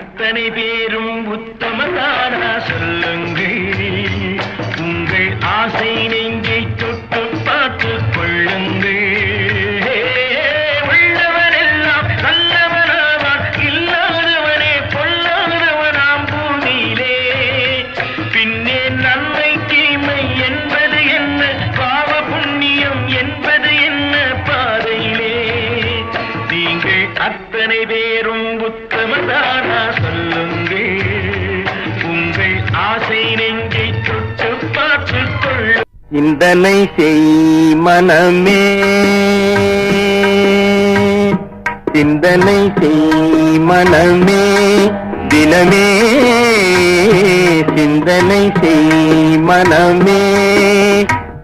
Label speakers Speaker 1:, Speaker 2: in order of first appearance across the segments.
Speaker 1: அத்தனை பேரும் உத்தமதானா சொல்லுங்கள். உங்கள் ஆசை நெஞ்சை தொட்டு பார்த்து கொள்ளுங்கள். உள்ளவனெல்லாம் நல்லவனாவான், இல்லாதவனே பொல்லாதவனாம் பூமியிலே. பின்னே நன்மை தீமை என்பது என்ன, பாவ புண்ணியம் என்பது என்ன பாதையிலே. நீங்கள் அத்தனை பேரும் உத்தமதானா சொல்லுங்கள். உங்கள் ஆசை நெஞ்சை தொட்டு பார்த்துக் கொள்ள. சிந்தனை செய் மனமே, சிந்தனை செய் மனமே, தினமே சிந்தனை செய் மனமே.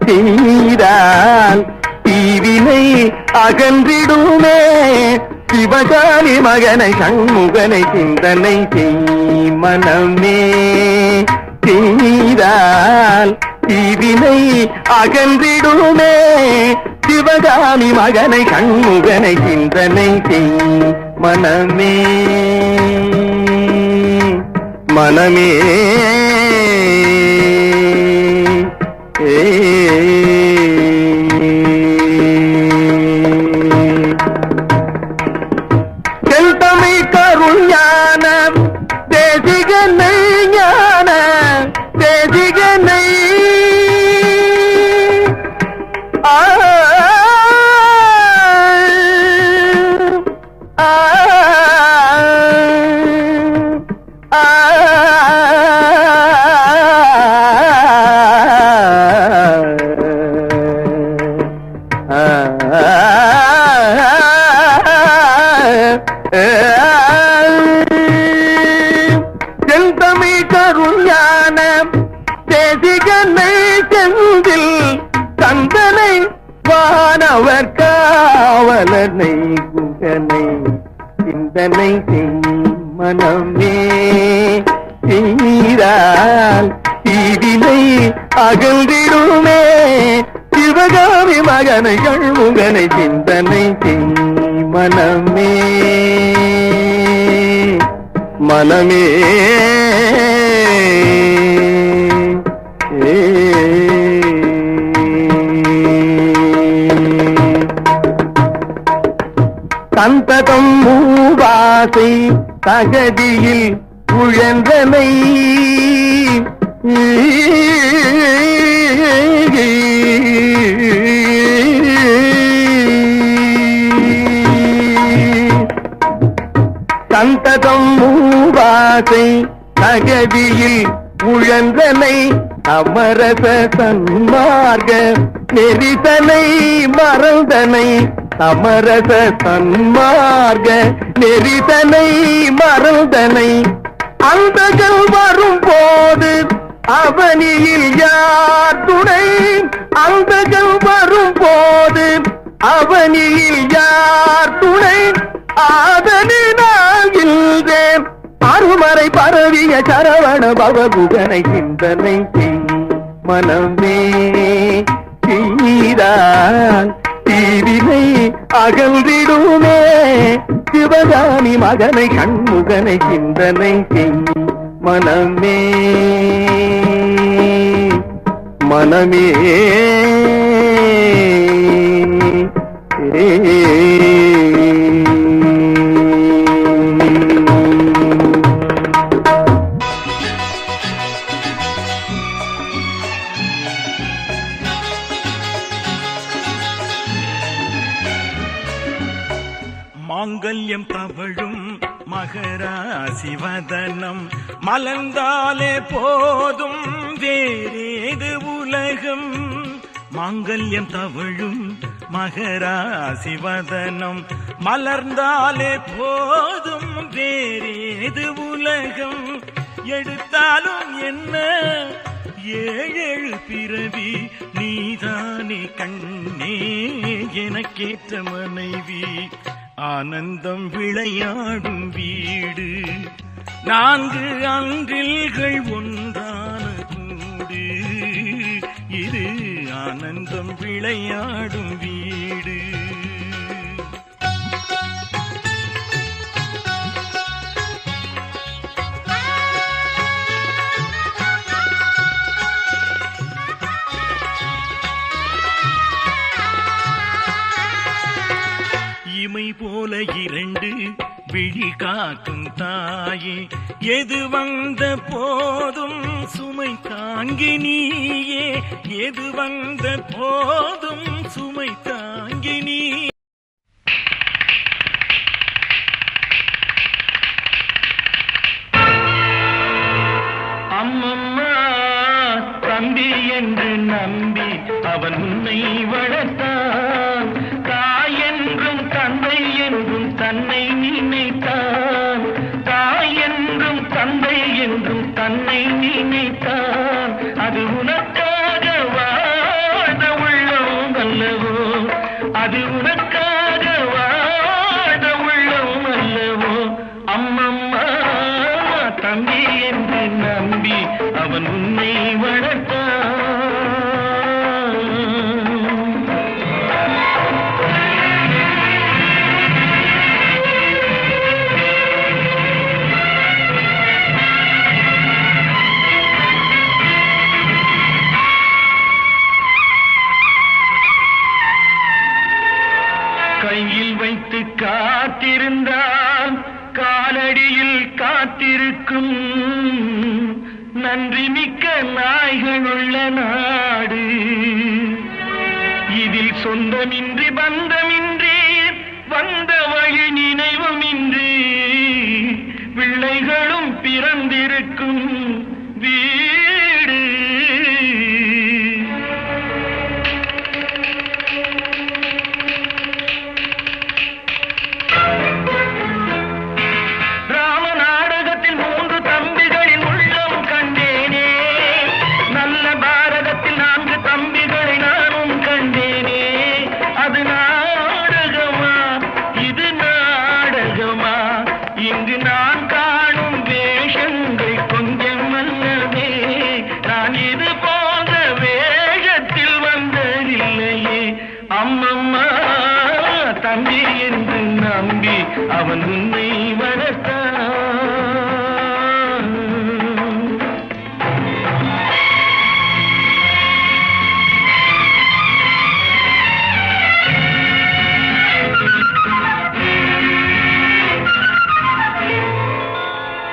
Speaker 1: செய்தால் தீவினை அகன்றிடுமே. சிவகாமி மகனை சண்முகனை சிந்தனை செய் மனமே. செய்தால் தீவினை அகன்றிடுமே. சிவகாமி மகனை சண்முகனை சிந்தனை செய் மனமே. மனமே செல்தமிழ் கருள் ஞான தேசிகனை, ஞான தேசிகனை. செந்தமிழ் கருள் ஞான தேசிகனை, செந்தில் சந்தனை வானவர் காவலனை, குகனை சிந்தனை செய் மனமே. செய்தால் தீவினை அகன்றிடுமே. சிவகாமி மகனை சண்முகனை சிந்தனை செய் மனமே. மனமே சந்ததம் மூவாசை தகதியில் உழன்றனை. சந்ததம் மூவாசை தகதியில் உழன்றனை. அமரச சன்மார்க நெறிதனை மறந்தனை. அமரச சன்மார்க நெறிதனை மறந்தனை. அந்தகள் வரும் போது அவனியில் யார் துணை. அந்தகள் வரும் போது அவனியில் யார் துணை. ஆதனினால் இல்தேன் அருமறை பரவிய சரவண பவகுகனை சிந்தனை செய் மனமே. செய்தால் தீவினை அகன்றிடுமே. சிவகாமி மகனை சண்முகனை சிந்தனை செய் மனமே. மனமே
Speaker 2: மாங்கல்யம் தவழும் மகராசிவதனம் மலர்ந்தாலே போதும் வேறேது உலகம். மாங்கல்யம் தவழும் மகராசிவதனம் மலர்ந்தாலே போதும் வேறேது உலகம். எடுத்தாலும் என்ன ஏழேழு பிறவி நீதானே கண்ணே எனக்கேற்ற மனைவி. ஆனந்தம் விளையாடும் வீடு 4 அன்றில்கள் ஒன்றான கூடு. இது ஆனந்தம் விளையாடும் வீடு. காக்கும் தாயே எது வந்த போதும் சுமை தாங்கி நீயே, எது வந்த போதும் சுமை தாங்கி நீ.
Speaker 1: அம்மம்மா தம்பி என்று நம்பி அவன் உன்னை வளர்த்தான். தாய் என்றும் தந்தை என்றும் தன்னை நினைத்தான். தாய் என்றும் தந்தை என்றும் தன்னை நினைத்தான். அது உனக்காக வாழ உள்ளம் அல்லவோ, அது உனக்காக வாழ உள்ளம் அல்லவோ. அம்மம்மா தம்பி என்று நம்பி அவன் உன்னை வளர்த்தான். கையில் வைத்து காத்திருந்தால் காலடியில் காத்திருக்கும் நன்றி மிக்க நாய்களுள்ள நாடு. இதில் சொந்தமின்றி பந்தமின்றி வந்த வழி நினைவுமின்றி பிள்ளைகளும் பிறந்திருக்கும் வீடு. இங்கு நான் காணும் வேஷங்கள் கொஞ்சம் அல்லவே, நான் இது போன்ற வேஷத்தில் வந்ததில்லையே. அம்மம்மா தம்பி என்று நம்பி அவன் உன்னை வளர்த்தான்.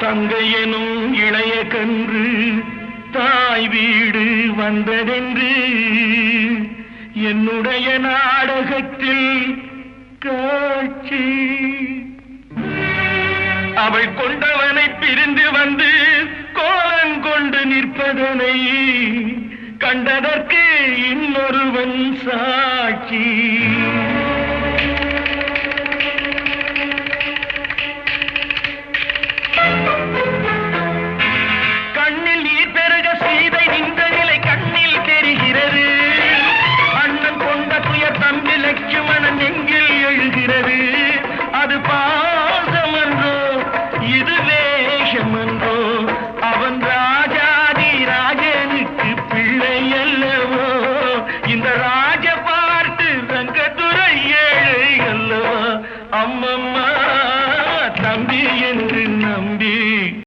Speaker 1: தங்கையனும் இளைய கன்று தாய் வீடு வந்ததென்று என்னுடைய நாடகத்தில் காட்சி. அவள் கொண்டவனை பிரிந்து வந்து கோலங்கொண்டு நிற்பதனை கண்டதற்கு இன்னொருவன் சாட்சி.